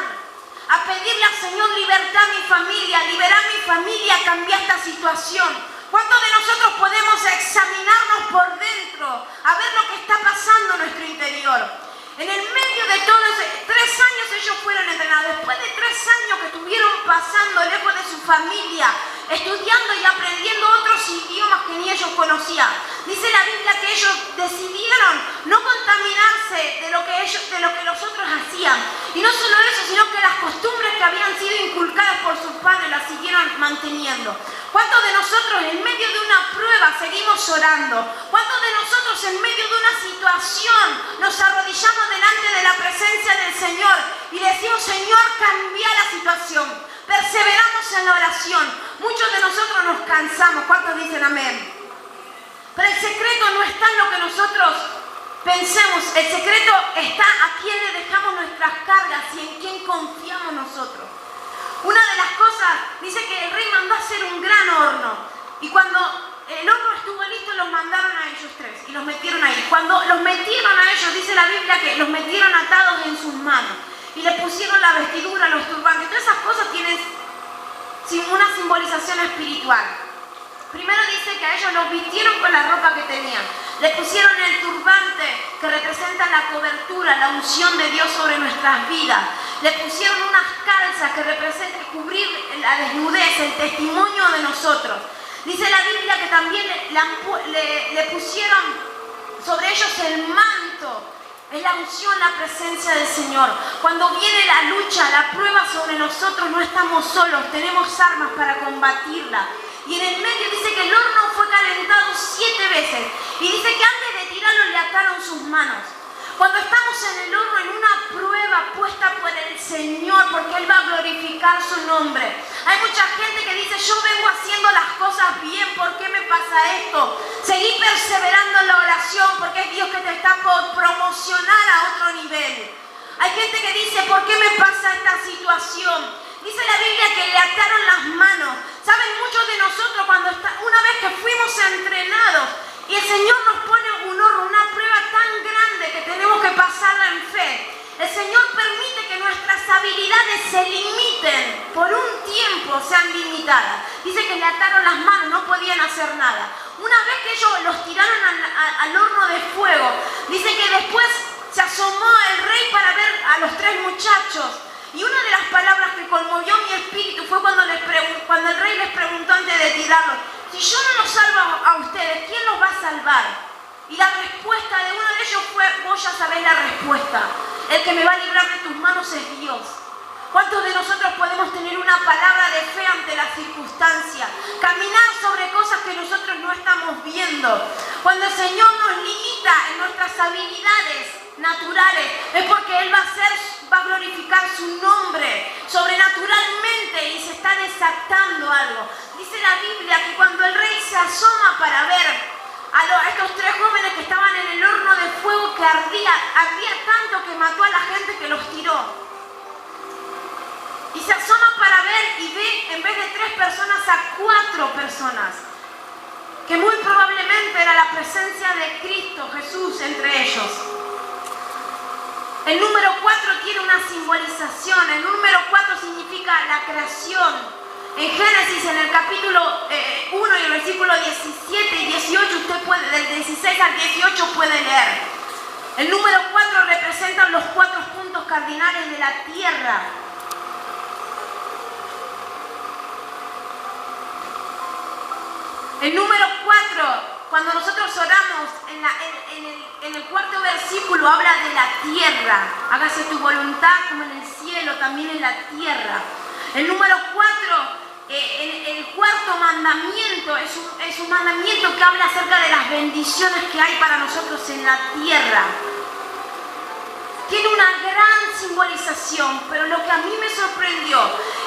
Speaker 1: a pedirle al Señor libertad a mi familia, liberar a mi familia, cambiar esta situación? ¿Cuántos de nosotros podemos examinarnos por dentro, a ver lo que está pasando en nuestro interior? En el medio de todo ese 3 años ellos fueron entrenados. Después de 3 años que estuvieron pasando lejos de su familia, estudiando y aprendiendo otros idiomas que ni ellos conocían, dice la Biblia que ellos decidieron no contaminarse de lo que los otros hacían. Y no solo eso, sino que las costumbres que habían sido inculcadas por sus padres las siguieron manteniendo. ¿Cuántos de nosotros en medio de una prueba seguimos orando? ¿Cuántos de nosotros en medio de una situación nos arrodillamos delante de la presencia del Señor y le decimos, Señor, cambia la situación? Perseveramos en la oración. Muchos de nosotros nos cansamos. ¿Cuántos dicen amén? Pero el secreto no está en lo que nosotros pensemos. El secreto está a quién le dejamos nuestras cargas y en quién confiamos nosotros. Una de las cosas, dice que el rey mandó a hacer un gran horno. Y cuando el horno estuvo listo, los mandaron a ellos tres y los metieron ahí. Cuando los metieron a ellos, dice la Biblia que los metieron atados en sus manos. Y le pusieron la vestidura, los turbantes. Todas esas cosas tienen una simbolización espiritual. Primero dice que a ellos los vistieron con la ropa que tenían. Le pusieron el turbante que representa la cobertura, la unción de Dios sobre nuestras vidas. Le pusieron unas calzas que representan cubrir la desnudez, el testimonio de nosotros. Dice la Biblia que también le pusieron sobre ellos el manto. Es la unción, la presencia del Señor. Cuando viene la lucha, la prueba sobre nosotros, no estamos solos, tenemos armas para combatirla. Y en el medio dice que el horno fue calentado 7 veces. Y dice que antes de tirarlo le ataron sus manos. Cuando estamos en el horno, en una prueba puesta por el Señor, porque Él va a glorificar su nombre. Hay mucha gente que dice, yo vengo haciendo las cosas bien, ¿por qué me pasa esto? Seguí perseverando en la oración, porque es Dios que te está por promocionar a otro nivel. Hay gente que dice, ¿por qué me pasa esta situación? Dice la Biblia que le ataron las manos. ¿Saben? Muchos de nosotros, una vez que fuimos entrenados, y el Señor nos pone un horno, una prueba tan grande que tenemos que pasarla en fe. El Señor permite que nuestras habilidades se limiten, por un tiempo sean limitadas. Dice que le ataron las manos, no podían hacer nada. Una vez que ellos los tiraron al horno de fuego, dice que después se asomó el rey para ver a los 3 muchachos. Y una de las palabras que conmovió mi espíritu fue cuando el rey les preguntó antes de tirarlos, si yo no los salvo a ustedes, ¿quién los va a salvar? Y la respuesta de uno de ellos fue, vos ya sabés la respuesta, el que me va a librar de tus manos es Dios. ¿Cuántos de nosotros podemos tener una palabra de fe ante la circunstancia? Caminar sobre cosas que nosotros no estamos viendo. Cuando el Señor nos limita en nuestras habilidades naturales, es porque Él va a glorificar su nombre sobrenaturalmente y se está desatando algo. Dice la Biblia que cuando el rey se asoma para ver a estos 3 jóvenes que estaban en el horno de fuego que ardía tanto que mató a la gente que los tiró. Y se asoma para ver y ve en vez de 3 personas a 4 personas. Que muy probablemente era la presencia de Cristo Jesús entre ellos. El número 4 tiene una simbolización. El número 4 significa la creación. En Génesis, en el capítulo 1 y el versículo 17 y 18, usted puede, del 16 al 18 puede leer. El número 4 representa los 4 puntos cardinales de la tierra. El número 4, cuando nosotros oramos, en el 4.º versículo habla de la tierra. Hágase tu voluntad como en el cielo, también en la tierra. El número 4, el 4.º mandamiento es un mandamiento que habla acerca de las bendiciones que hay para nosotros en la tierra. Tiene una gran simbolización, pero lo que a mí me sorprendió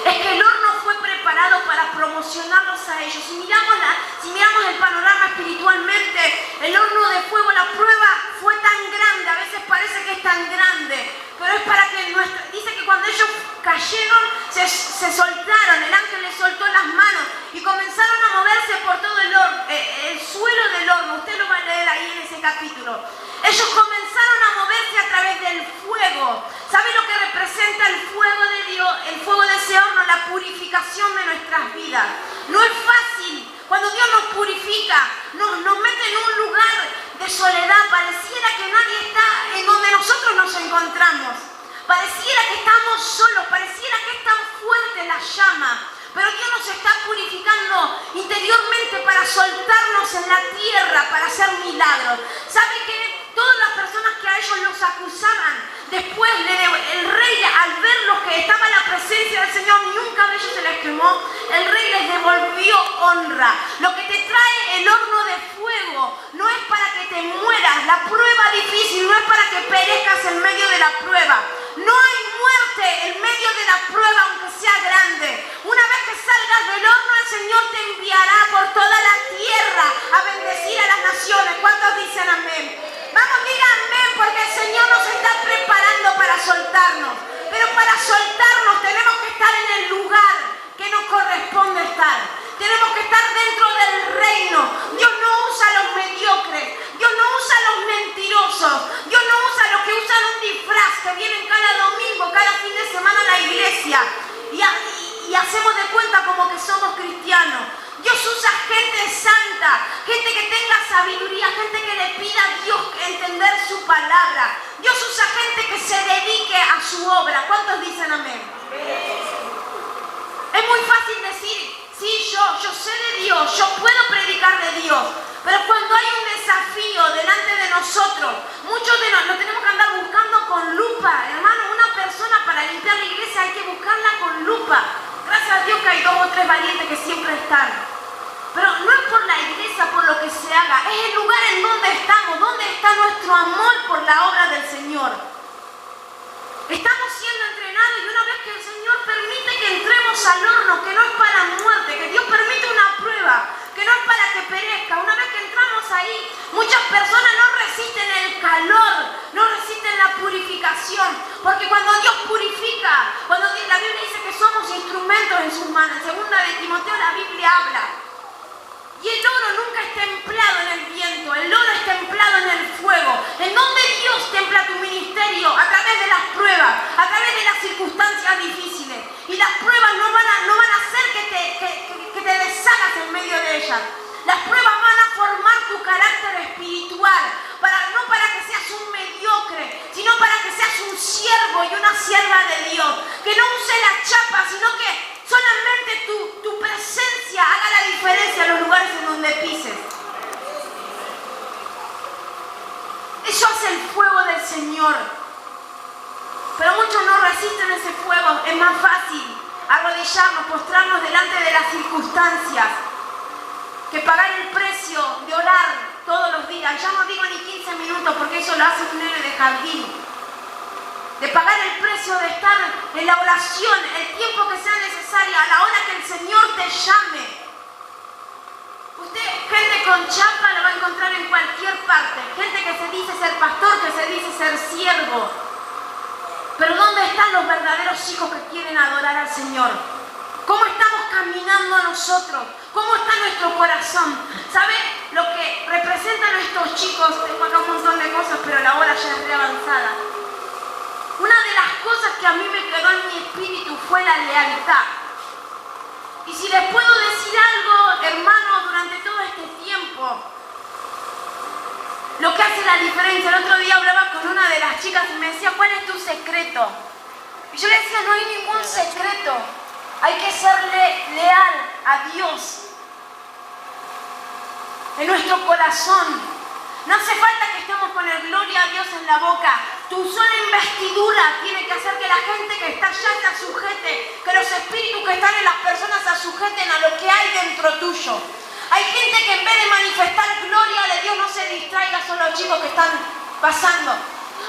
Speaker 1: es que el horno fue preparado para promocionarlos a ellos. Si miramos el panorama espiritualmente, el horno de fuego, la prueba fue tan grande, a veces parece que es tan grande, pero es para que dice que cuando ellos cayeron, se soltaron, el ángel les soltó las manos y comenzaron a moverse por todo el suelo del horno. Usted lo va a leer ahí en ese capítulo. Ellos comenzaron a moverse a través del fuego. ¿Sabe lo que representa el fuego de Dios? El fuego de ese horno, la purificación de nuestras vidas. No es fácil. Cuando Dios nos purifica, nos mete en un lugar de soledad. Pareciera que nadie está en donde nosotros nos encontramos. Pareciera que estamos solos, pareciera que es tan fuerte la llama. Pero Dios nos está purificando interiormente para soltarnos en la tierra, para hacer milagros. ¿Sabe qué? Todas las personas que a ellos los acusaban, después el rey, al ver los que estaba en la presencia del Señor, ni un cabello se les quemó. enfermó, el rey les devolvió honra. Lo que te trae el horno de fuego no es para que te mueras, la prueba difícil no es para que perezcas en medio de la prueba. No hay muerte en medio de la prueba, aunque sea grande. Una vez que salgas del horno, el Señor te enviará por toda la tierra a bendecir a las naciones. ¿Cuántos dicen amén? Vamos, diga amén, porque el Señor nos está preparando para soltarnos. Pero para soltarnos tenemos que estar en el lugar que nos corresponde estar. Tenemos que estar dentro del reino. Dios no usa a los mediocres. Dios no usa a los mentirosos. Dios no usa a los que usan un disfraz, que vienen cada domingo, cada fin de semana a la iglesia y hacemos de cuenta como que somos cristianos. Dios usa gente santa, gente que tenga sabiduría, gente que le pida a Dios entender su palabra. Dios usa gente que se dedique a su obra. ¿Cuántos dicen amén? Es muy fácil decir, sí, yo sé de Dios, yo puedo predicar de Dios. Pero cuando hay un desafío delante de nosotros, muchos de nosotros lo tenemos que andar buscando con lupa. Hermano, una persona para limpiar la iglesia hay que buscarla con lupa. Gracias a Dios que hay 2 o 3 valientes que siempre están. Pero no es por la iglesia, por lo que se haga, es el lugar en donde estamos, donde está nuestro amor por la obra del Señor. Estamos siendo entrenados y una vez que el Señor permite que entremos al horno, que no es para muerte, que Dios permite una prueba, que no es para que perezca, una vez que entramos ahí, muchas personas no resisten el calor, no resisten la purificación, porque cuando Dios purifica, cuando la Biblia dice que somos instrumentos en sus manos, en 2 de Timoteo la Biblia habla. Y el oro nunca es templado en el viento, el oro es templado en el fuego. ¿En donde Dios templa tu ministerio? A través de las pruebas, a través de las circunstancias difíciles. Y las pruebas no van a hacer que te deshagas en medio de ellas. Las pruebas van a formar tu carácter espiritual, no para que seas un mediocre, sino para que seas un siervo y una sierva de Dios. Que no use la chapa, sino que solamente tu presencia haga la diferencia en los lugares en donde pises. Eso hace el fuego del Señor. Pero muchos no resisten ese fuego. Es más fácil arrodillarnos, postrarnos delante de las circunstancias, que pagar el precio de orar todos los días. Ya no digo ni 15 minutos porque eso lo hace un nene de jardín. De pagar el precio de estar en la oración, el tiempo que sea necesario, a la hora que el Señor te llame. Usted, gente con chapa, la va a encontrar en cualquier parte. Gente que se dice ser pastor, que se dice ser siervo. Pero ¿dónde están los verdaderos hijos que quieren adorar al Señor? ¿Cómo estamos caminando nosotros? ¿Cómo está nuestro corazón? ¿Sabe lo que representan estos chicos? Tengo acá un montón de cosas, pero la hora ya es re avanzada. Una de las cosas que a mí me quedó en mi espíritu fue la lealtad. Y si les puedo decir algo, hermano, durante todo este tiempo, lo que hace la diferencia. El otro día hablaba con una de las chicas y me decía, ¿cuál es tu secreto? Y yo le decía, no hay ningún secreto. Hay que serle leal a Dios en nuestro corazón. No hace falta que estemos con el gloria a Dios en la boca. Tu sola investidura tiene que hacer que la gente que está allá se sujete, que los espíritus que están en las personas se sujeten a lo que hay dentro tuyo. Hay gente que en vez de manifestar gloria de Dios no se distraiga, son los chicos que están pasando.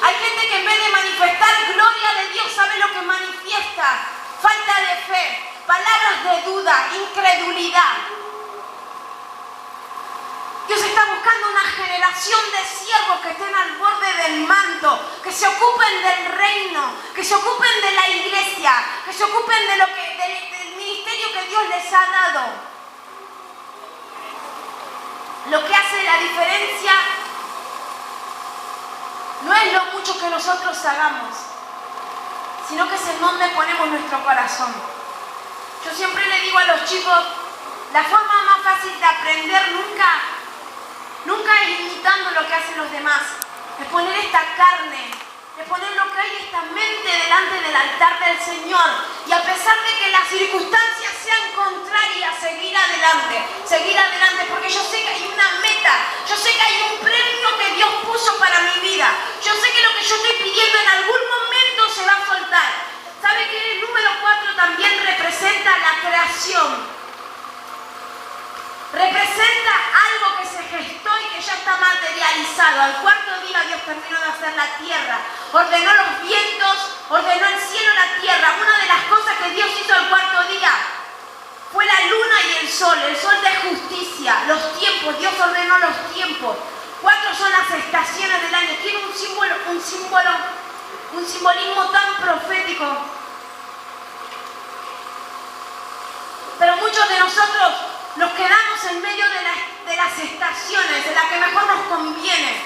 Speaker 1: Hay gente que en vez de manifestar gloria de Dios, ¿sabe lo que manifiesta? Falta de fe, palabras de duda, incredulidad. Dios está buscando una generación de siervos que estén al borde del manto, que se ocupen del reino, que se ocupen de la iglesia, que se ocupen de del ministerio que Dios les ha dado. Lo que hace la diferencia no es lo mucho que nosotros hagamos, sino que es en donde ponemos nuestro corazón. Yo siempre le digo a los chicos, la forma más fácil de aprender nunca es imitando lo que hacen los demás, es poner esta carne, es poner lo que hay, esta mente delante del altar del Señor, y a pesar de que las circunstancias sean contrarias, seguir adelante, porque yo sé que hay una meta, yo sé que hay un premio que Dios puso para mi vida, yo sé que lo que yo estoy pidiendo en algún momento se va a soltar. ¿Sabe que el número 4 también representa la creación representa algo que se gestó y que ya está materializado. Al cuarto día Dios terminó de hacer la tierra, ordenó los vientos, ordenó el cielo y la tierra. Una de las cosas que Dios hizo al cuarto día fue la luna y el sol de justicia, los tiempos. Dios ordenó los tiempos. 4 son las estaciones del año. Tiene un simbolismo tan profético. Pero muchos de nosotros nos quedamos en medio de las estaciones, de la que mejor nos conviene.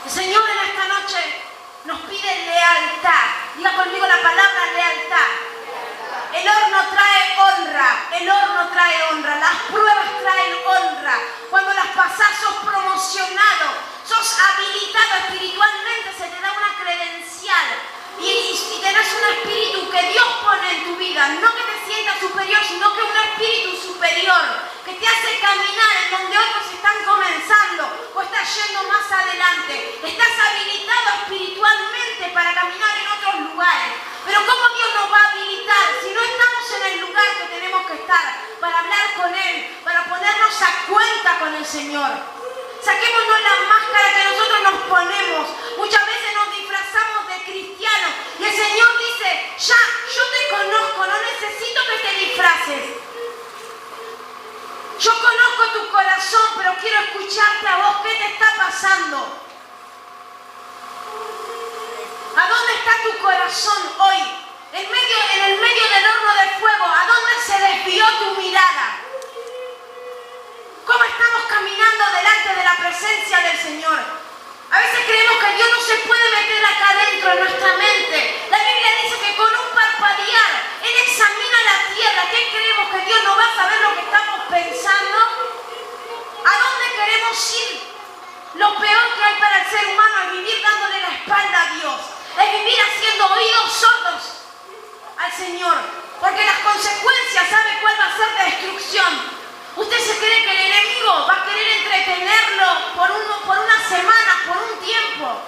Speaker 1: El Señor en esta noche nos pide lealtad. Diga conmigo la palabra lealtad. El horno trae honra, el horno trae honra, las pruebas traen honra. Cuando las pasás sos promocionado, sos habilitado espiritualmente, se te da una credencial y tenés un espíritu que Dios pone en tu vida, no que te sientas superior, sino que un espíritu superior que te hace caminar en donde otros están comenzando o estás yendo más adelante. Estás habilitado espiritualmente para caminar en otros lugares. Pero ¿cómo Dios nos va a habilitar si no estamos en el lugar que tenemos que estar para hablar con Él, para ponernos a cuenta con el Señor? Saquémonos la máscara que nosotros nos ponemos. Muchas veces nos disfrazamos de cristianos y el Señor dice, ya, yo te conozco, no necesito que te disfraces. Yo conozco tu corazón, pero quiero escucharte a vos. ¿Qué te está pasando? ¿A dónde está tu corazón hoy? En el medio del horno de fuego, ¿a dónde se desvió tu mirada? ¿Cómo estamos caminando delante de la presencia del Señor? A veces creemos que Dios no se puede meter acá adentro en nuestra mente. La Biblia dice que con un parpadear Él examina la tierra. ¿Qué creemos? ¿Que Dios no va a saber lo que estamos pensando? ¿A dónde queremos ir? Lo peor que hay para el ser humano es vivir dándole la espalda a Dios. Es vivir haciendo oídos sordos al Señor. Porque las consecuencias, ¿sabe cuál va a ser? Destrucción. Usted se cree que el enemigo va a querer entretenerlo por unas semanas, por un tiempo.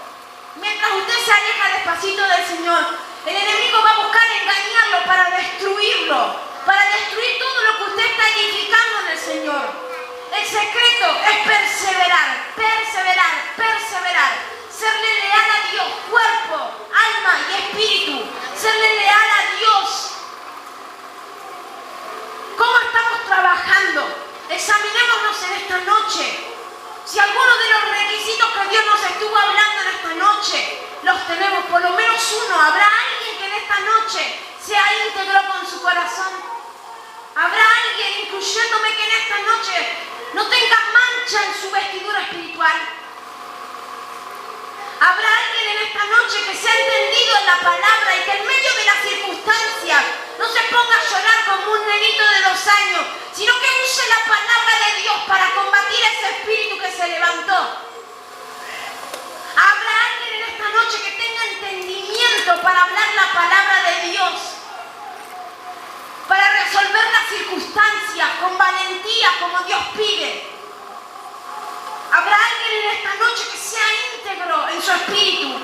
Speaker 1: Mientras usted se aleja despacito del Señor, el enemigo va a buscar engañarlo para destruirlo, para destruir todo lo que usted está edificando en el Señor. El secreto es perseverar, perseverar, perseverar. Serle leal a Dios, cuerpo, alma y espíritu. Serle leal a Dios. ¿Cómo estamos trabajando? Examinémonos en esta noche. Si alguno de los requisitos que Dios nos estuvo hablando en esta noche los tenemos, por lo menos uno. ¿Habrá alguien que en esta noche sea íntegro con su corazón? ¿Habrá alguien, incluyéndome, que en esta noche no tenga mancha en su vestidura espiritual? ¿Habrá alguien en esta noche que se ha entendido en la palabra y que en medio de las circunstancias no se ponga a llorar como un nenito de 2 años, sino que use la palabra de Dios para combatir ese espíritu que se levantó? ¿Habrá alguien en esta noche que tenga entendimiento para hablar la palabra de Dios? Para resolver las circunstancias con valentía como Dios pide. ¿Habrá alguien en esta noche que sea íntegro en su espíritu?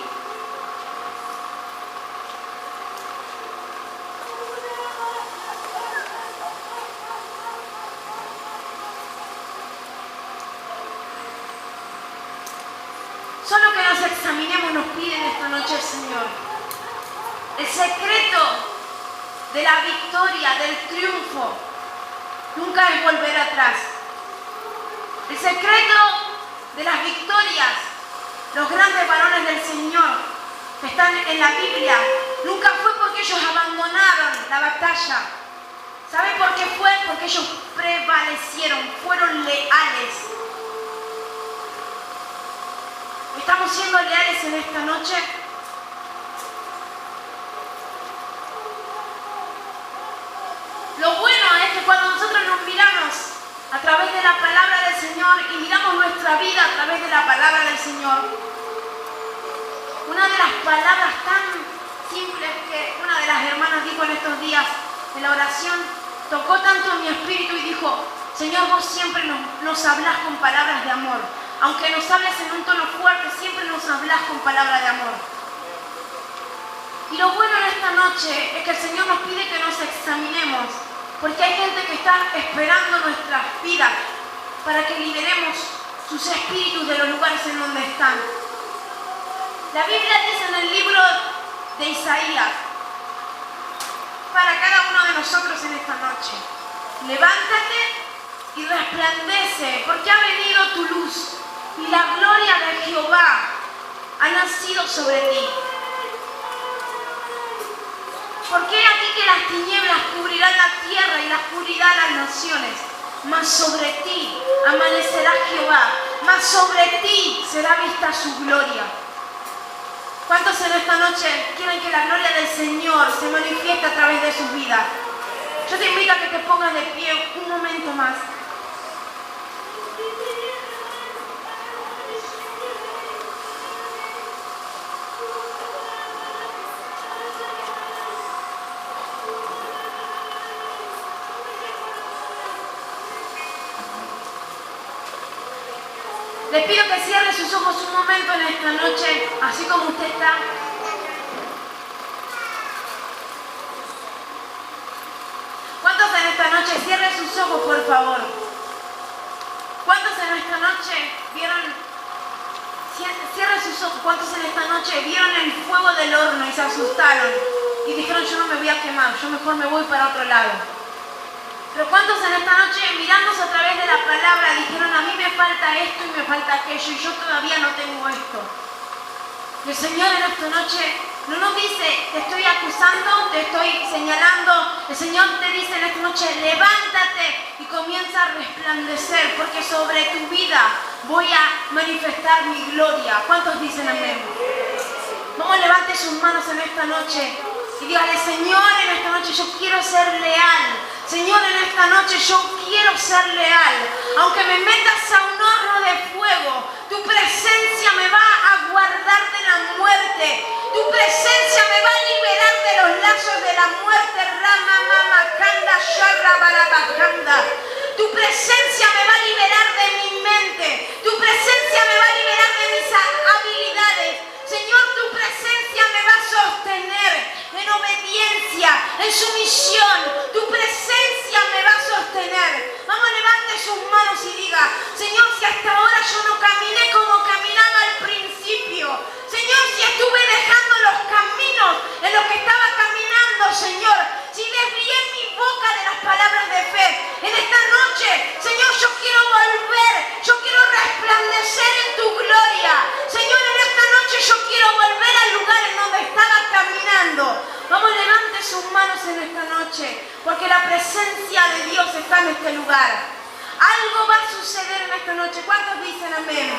Speaker 1: Solo que nos examinemos nos pide en esta noche el Señor. El secreto de la victoria, del triunfo, nunca es volver atrás. El secreto de las victorias, los grandes varones del Señor que están en la Biblia, nunca fue porque ellos abandonaron la batalla. ¿Sabe por qué fue? Porque ellos prevalecieron, fueron leales. ¿Estamos siendo leales en esta noche? Lo bueno es que cuando nosotros nos miramos a través de la palabra del Señor y miramos nuestra vida a través de la palabra del Señor, una de las palabras tan simples que una de las hermanas dijo en estos días en la oración, tocó tanto en mi espíritu y dijo: Señor, vos siempre nos hablás con palabras de amor. Aunque nos hables en un tono fuerte, siempre nos hablás con palabras de amor. Y lo bueno en esta noche es que el Señor nos pide que nos examinemos, porque hay gente que está esperando nuestras vidas para que liberemos sus espíritus de los lugares en donde están. La Biblia dice en el libro de Isaías, para cada uno de nosotros en esta noche: levántate y resplandece, porque ha venido tu luz y la gloria de Jehová ha nacido sobre ti. Porque he aquí que las tinieblas cubrirán la tierra y la oscuridad las naciones, mas sobre ti amanecerá Jehová, mas sobre ti será vista su gloria. ¿Cuántos en esta noche quieren que la gloria del Señor se manifieste a través de sus vidas? Yo te invito a que te pongas de pie un momento más. Les pido que cierre sus ojos un momento en esta noche, así como usted está. ¿Cuántos en esta noche cierren sus ojos, por favor? ¿Cuántos en esta noche vieron? Cierren sus ojos. ¿Cuántos en esta noche vieron el fuego del horno y se asustaron? Y dijeron: yo no me voy a quemar, yo mejor me voy para otro lado. Pero ¿cuántos en esta noche, mirándose a través de la palabra, dijeron: a mí me falta esto y me falta aquello y yo todavía no tengo esto? Y el Señor en esta noche no nos dice: te estoy acusando, te estoy señalando. El Señor te dice en esta noche: levántate y comienza a resplandecer, porque sobre tu vida voy a manifestar mi gloria. ¿Cuántos dicen amén? Vamos, levante sus manos en esta noche y dígale: Señor, en esta noche yo quiero ser leal. Señor, en esta noche yo quiero ser leal. Aunque me metas a un horno de fuego, tu presencia me va a guardar de la muerte. Tu presencia me va a liberar de los lazos de la muerte. Rama, mama, kanda, sharra, barabakanda. Tu presencia me va a liberar de mi mente. Tu presencia me va a liberar de mis habilidades. Señor, tu presencia me va a sostener en obediencia, en sumisión. Tu presencia me va a sostener. Vamos, levante sus manos y diga: Señor, si hasta ahora yo no caminé como caminaba al principio, Señor, si estuve dejando los caminos en los que estaba caminando, Señor, si desvié mi boca de las palabras de fe, en esta noche, Señor, yo quiero volver, yo quiero resplandecer en tu gloria. Señor, en esta noche yo quiero volver al lugar en donde estaba caminando. Vamos, levante sus manos en esta noche, porque la presencia de Dios está en este lugar. Algo va a suceder en esta noche. ¿Cuántos dicen amén?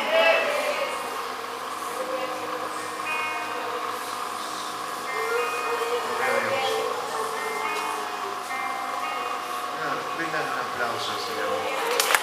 Speaker 2: Brindan un aplauso al Señor.